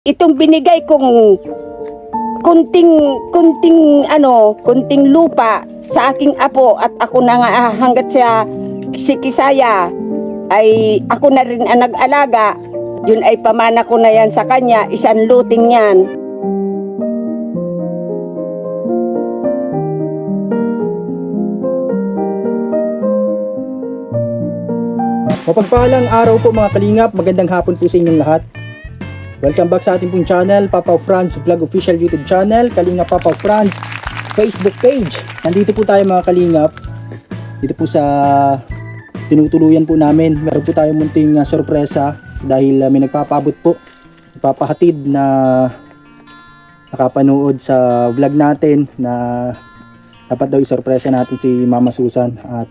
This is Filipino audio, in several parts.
Itong binigay kong kunting lupa sa aking apo at ako na nga hanggat siya si Kisaya ay ako na rin ang nag-alaga, yun ay pamana ko na yan sa kanya, isang luting yan. Mapagpalang araw po mga kalingap, magandang hapon po sa inyong lahat. Welcome back sa ating pong channel, Papa Franz Vlog Official YouTube channel, Kalingap Papa Franz Facebook page. Nandito po tayo mga kalingap, dito po sa tinutuluyan po namin. Meron po tayong munting sorpresa dahil may nagpapaabot po, nagpapahatid na nakapanood sa vlog natin na dapat daw isorpresa natin si Mama Susan. At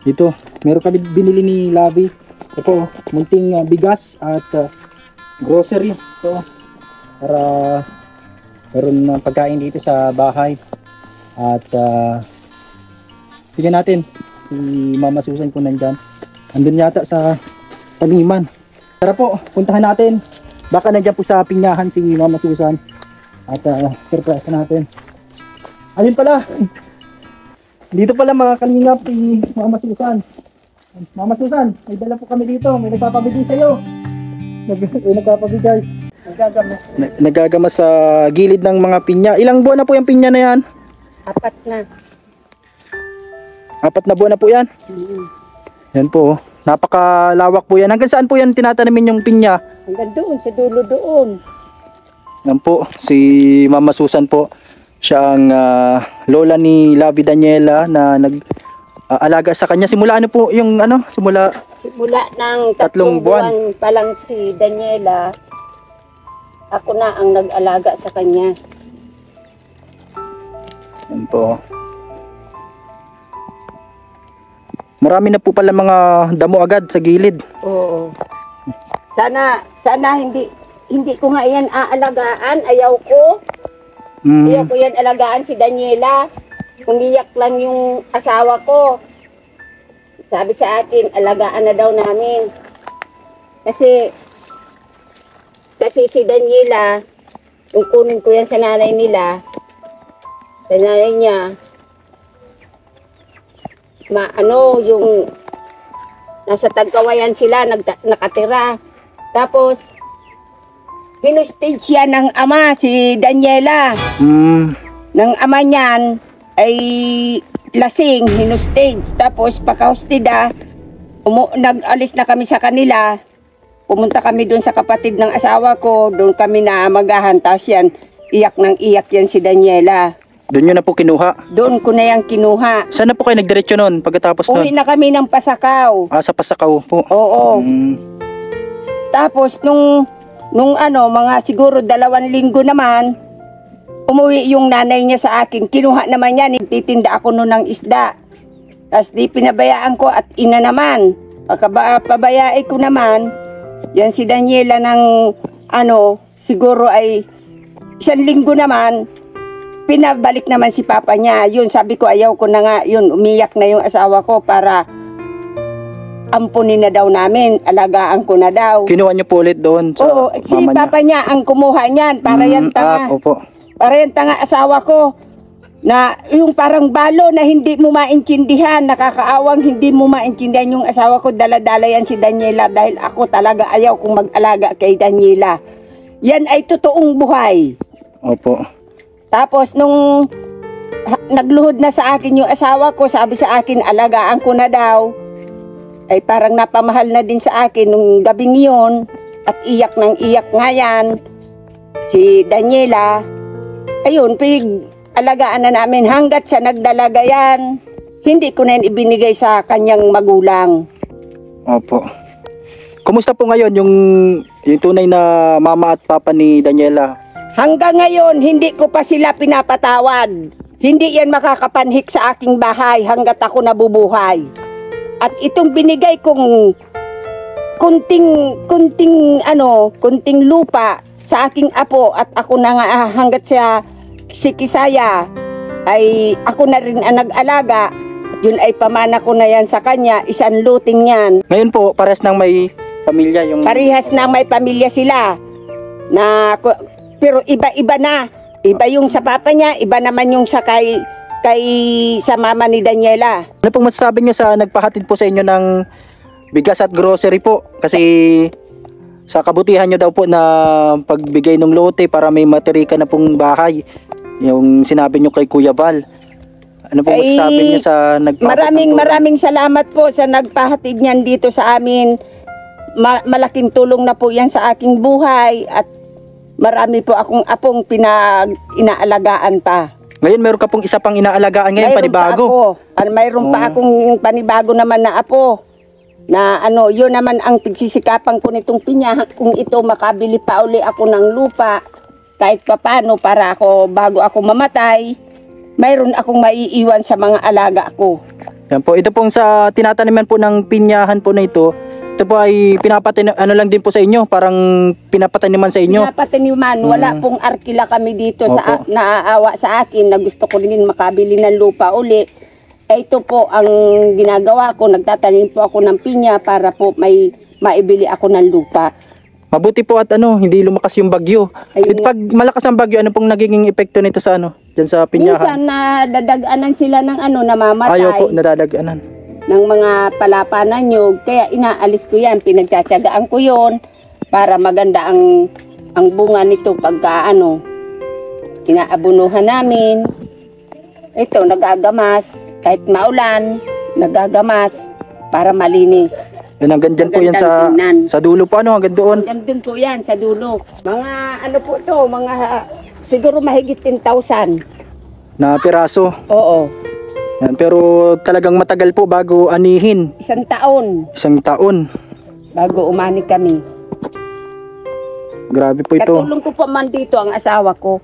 dito, meron kami binili ni Lavi. Ito, munting bigas at grocery. Ito, para meron ng pagkain dito sa bahay. At tignan natin si Mama Susan kung nandyan. Andun yata sa taniman. Tara po, puntahan natin. Baka nandyan po sa pinyahan si Mama Susan. At surprise natin. Ayun pala. Dito pala mga kalingap si Mama Susan. Mama Susan, may dala po kami dito. May nagpapabigay sa'yo. Nagpapabigay. Nagagamas sa gilid ng mga pinya. Ilang buwan na po yung pinya na yan? 4 na. 4 na buwan na po yan? Yan po. Napakalawak po yan. Hanggang saan po yan tinatanamin yung pinya? Hanggang doon, sa dulo doon. Yan po. Si Mama Susan po. Siya ang lola ni Lavi Daniela na nag-alaga sa kanya. Simula ano po yung ano? Simula ng 3 buwan pa lang si Daniela, ako na ang nag-alaga sa kanya. Yan po. Marami na po pala mga damo agad sa gilid. Oo. Sana hindi ko nga yan aalagaan. Ayaw ko yan alagaan si Daniela. Umiyak lang yung asawa ko. Sabi sa akin, alagaan na daw namin. Kasi si Daniela, kung kunin ko yan sa nanay nila, sa nanay niya, yung nasa Tagkawayan sila, nakatira. Tapos, hinustage siya ng ama, si Daniela. Ng ama niyan, ay lasing, hinustage. Tapos pagka-hostida, nag-alis na kami sa kanila. Pumunta kami doon sa kapatid ng asawa ko. Doon kami na magahan. Tapos yan, iyak ng iyak yan si Daniela. Doon nyo na po kinuha? Doon ko na yan kinuha. Saan na po kayo nagdiretso nun pagkatapos nun? Uwi na kami ng Pasakaw. Sa Pasakaw po? Oo. Tapos nung mga siguro 2 linggo naman, umuwi yung nanay niya sa akin. Kinuha naman niya, nagtitinda ako noon ng isda. Tapos di pinabayaan ko at ina naman. Pagkapabayaan ko naman, yan si Daniela ng siguro ay 1 linggo naman, pinabalik naman si papa niya. Yun, sabi ko ayaw ko na nga, yun, umiyak na yung asawa ko para ampunin na daw namin, alagaan ko na daw. Kinuha niyo po ulit doon sa Oo, si papa niya ang kumuha niyan para yan tanga. Opo. Para yan tanga asawa ko na yung parang balo na hindi mo maintindihan, nakakaawang hindi mo maintindihan yung asawa ko. Dala-dala yan si Daniela dahil ako talaga ayaw kong mag-alaga kay Daniela. Yan ay totoong buhay. Opo. Tapos nung nagluhod na sa akin yung asawa ko, sabi sa akin alagaan ko na daw. Ay parang napamahal na din sa akin nung gabing yun at iyak ng iyak nga yan si Daniela. Ayun, alagaan na namin hanggat sa nagdalaga yan. Hindi ko na yan ibinigay sa kanyang magulang. Opo. Kumusta po ngayon yung tunay na mama at papa ni Daniela? Hanggang ngayon, hindi ko pa sila pinapatawad. Hindi yan makakapanhik sa aking bahay hanggat ako nabubuhay. At itong binigay kong kunting lupa sa aking apo at ako na nga hanggat si Kisaya ay ako na rin ang nag-alaga, yun ay pamana ko na yan sa kanya, isang luting yan. Ngayon po, parehas nang may pamilya yung... Parehas na may pamilya sila. Pero iba-iba na. Iba yung sa papa niya, iba naman yung sa sa mama ni Daniela. Ano pong masasabi nyo sa nagpahatid po sa inyo ng bigas at grocery po? Kasi sa kabutihan nyo daw po na pagbigay ng lote para may matirika na pong bahay. Yung sinabi nyo kay Kuya Val. Ano pong masasabi nyo sa nagpahatid? Maraming salamat po sa nagpahatid niyan dito sa amin. Malaking tulong na po yan sa aking buhay at marami po akong apong inaalagaan pa. Ngayon meron ka pong isa pang inaalagaan ngayon, panibago. Mayroon pa akong panibago naman na apo. Na yun naman ang pigsisikapan ko nitong pinya. Kung ito makabili pa uli ako ng lupa, kahit papano para bago ako mamatay, mayroon akong maiiwan sa mga alaga ko. Yan po, ito pong sa tinataniman po ng pinyahan po na ito po ay lang din po sa inyo, parang pinapataniman sa inyo. Pinapataniman, wala pong arkila kami dito sa naaawa sa akin na gusto ko rin makabili ng lupa uli. Ito po ang ginagawa ko, nagtatanim po ako ng pinya para po may maibili ako ng lupa. Mabuti po at hindi lumakas yung bagyo. Pag malakas ang bagyo, ano pong nagiging epekto nito sa diyan sa pinyahan? Minsan nadadaganan sila ng namamatay. Ayaw po, nadadaganan ng mga palapa na nyug, kaya inaalis ko yan, pinagtsatsagaan ko yon para maganda ang bunga nito pagka inaabunuhan namin. Ito, nagagamas, kahit maulan, nagagamas para malinis. Yan, hanggang dyan po yan sa dulo po, hanggang doon? Hanggang doon po yan, sa dulo. Mga po to, siguro mahigit 10,000. Na piraso? Oo. Yan, pero talagang matagal po bago anihin. 1 taon. 1 taon. Bago umani kami. Grabe po ito. Katulong ko po man dito ang asawa ko.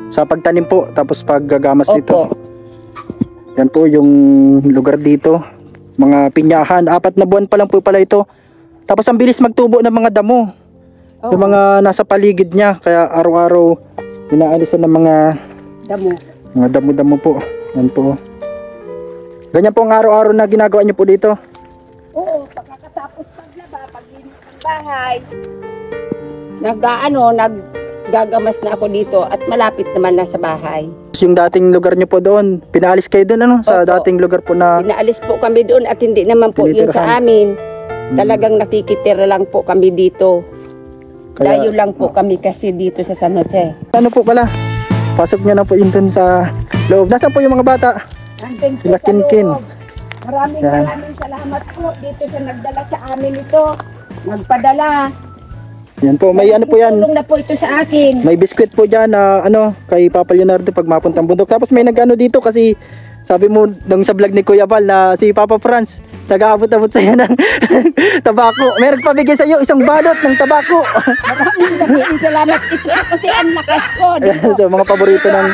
Sa pagtanim po, tapos paggagamas Opo. dito. Yan po yung lugar dito. Mga pinyahan, 4 na buwan pa lang po pala ito. Tapos ang bilis magtubo ng mga damo. Yung mga nasa paligid niya, kaya araw-araw inaalisan ng mga damo. Mga damo-damo po. Yan po. Ganyan po ang araw-araw na ginagawa niyo po dito? Oo, pagkatapos paglaba, paglinis ng bahay. Naggagamas na ako dito at malapit naman na sa bahay. Yung dating lugar niyo po doon, pinaalis kayo doon sa Opo. dating lugar po na... Pinaalis po kami doon at hindi naman po yun sa amin. Talagang nakikitira lang po kami dito. Dayo lang po kami kasi dito sa San Jose. Ano po pala? Pasok niya na po yun dun sa loob. Nasaan po yung mga bata? Nandun po Sila sa Kinkin. loob. Maraming salamat po dito sa nagdala sa amin ito. Nagpadala. Yan po, may po yan. Tulong na po ito sa akin. May biskwit po dyan na kay Papa Leonardo pag mapuntang bundok. Tapos may dito kasi sabi mo nung sa vlog ni Kuya Val na si Papa Franz nag-aabot-abot sa'yo ng tabako. May nagpabigay sa'yo 1 balot ng tabako. Maraming salamat. Ito kasi ang lakas ko. So mga paborito ng...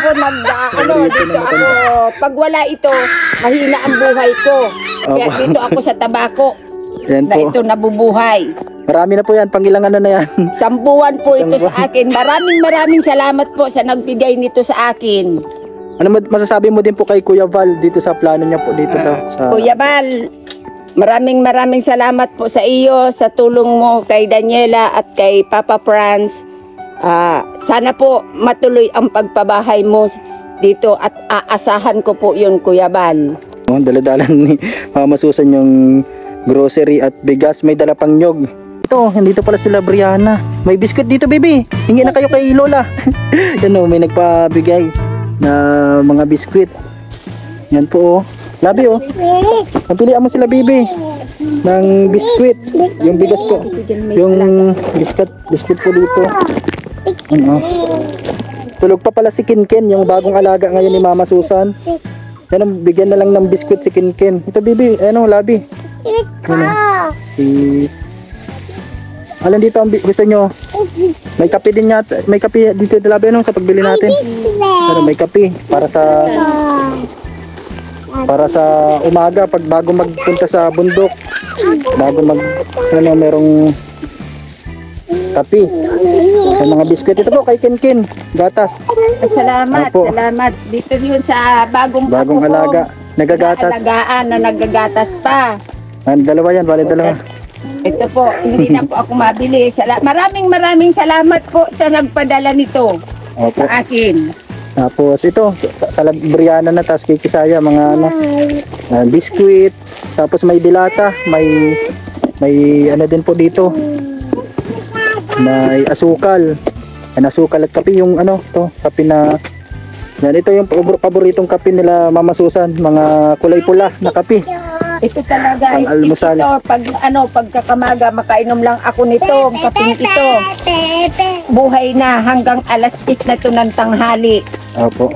Pag wala ito, mahina ang buhay ko. Kaya dito ako sa tabako. Yan Na po. ito nabubuhay. Marami na po yan. Pangilang na yan. 10 buwan po ito sa akin. Maraming salamat po sa nagbigay nito sa akin. Ano masasabi mo din po kay Kuya Val dito sa plano niya po dito sa... Kuya Val, maraming salamat po sa iyo, sa tulong mo kay Daniela at kay Papa Franz. Sana po matuloy ang pagpabahay mo dito at aasahan ko po yun, Kuya Val. Daladalan ni Mama Susan yung grocery at bigas. May dala pang nyog. Ito, nandito pala sila Brianna. May biscuit dito, baby. Hingi na kayo kay Lola. Yan may nagpabigay na mga biskwit. Yan po Labi Pagpilian mo sila bibi ng biskwit. Yung bigas po. Yung biskwit po dito. Tulog pa pala si Kinkin, yung bagong alaga ngayon ni Mama Susan. Yan, bigyan na lang ng biskwit si Kinkin. Ito bibi, Labi. Alin dito ang gusto nyo? May kape din yata. May kape dito Labi sa pagbili natin. Pero may kape para sa umaga pag bago magpunta sa bundok. Bago merong kape. May mga biskwit ito po kay Kinkin, gatas. Salamat. Dito yun sa bagong alaga, nagagatas. Alagaan na nagagatas pa. Dalawa yan, bali dalawa. Ito po, hindi na po ako mabili. Maraming salamat po sa nagpadala nito Opo. sa akin. Tapos ito, Briana na, tas kikisaya, mga ano, biskuit, tapos may dilata, may ano din po dito, may asukal. May asukal at kape yung ano, to, kape na, yan, ito yung paboritong kape nila Mama Susan, mga kulay pula na kape. Ito talaga, Pang almusal. ito, pagkakamaga, makainom lang ako nito, ang kaping ito. Buhay na hanggang alas 10 na ito ng tanghali. Opo.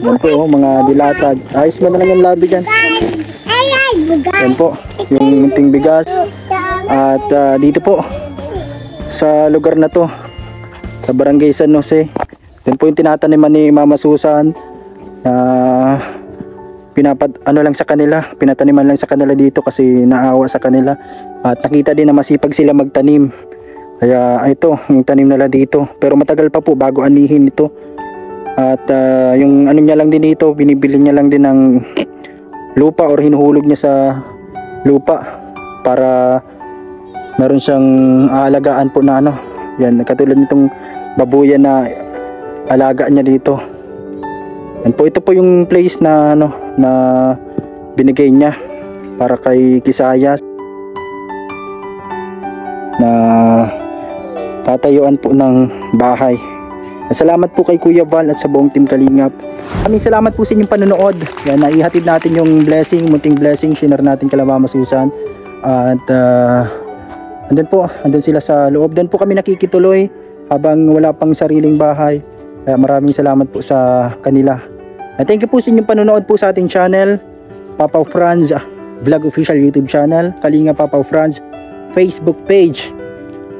Yan po, oh, mga dilata. Ayos mo na lang yung labi dyan. Yan po, yung munting bigas. At dito po, sa lugar na to, sa Barangay San Jose, yan po yung tinataniman ni Mama Susan. Pinataniman lang sa kanila dito kasi naawa sa kanila. At nakita din na masipag sila magtanim. Kaya ito, yung tanim nila dito. Pero matagal pa po bago anihin ito. At yung ano niya lang din dito, binibili niya lang din ng lupa or hinuhulog niya sa lupa para meron siyang aalagaan po na ano. Yan, katulad nitong babuyan na alaga niya dito. Yan po, ito po yung place na ano na binigay niya para kay Kisaya na tatayuan po ng bahay. Salamat po kay Kuya Val at sa buong team Kalingap. Maraming salamat po sa inyong panonood. Yan, naihatid natin yung blessing, munting blessing, share natin kay Mama Susan. At andun sila sa loob. Doon po kami nakikituloy habang wala pang sariling bahay. Kaya maraming salamat po sa kanila. At thank you po sa inyong panonood po sa ating channel, Papa Franz Vlog Official YouTube channel, Kalingap Papa Franz Facebook page.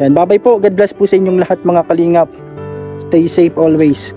Yan, bye-bye po. God bless po sa inyong lahat mga Kalingap. Stay safe always.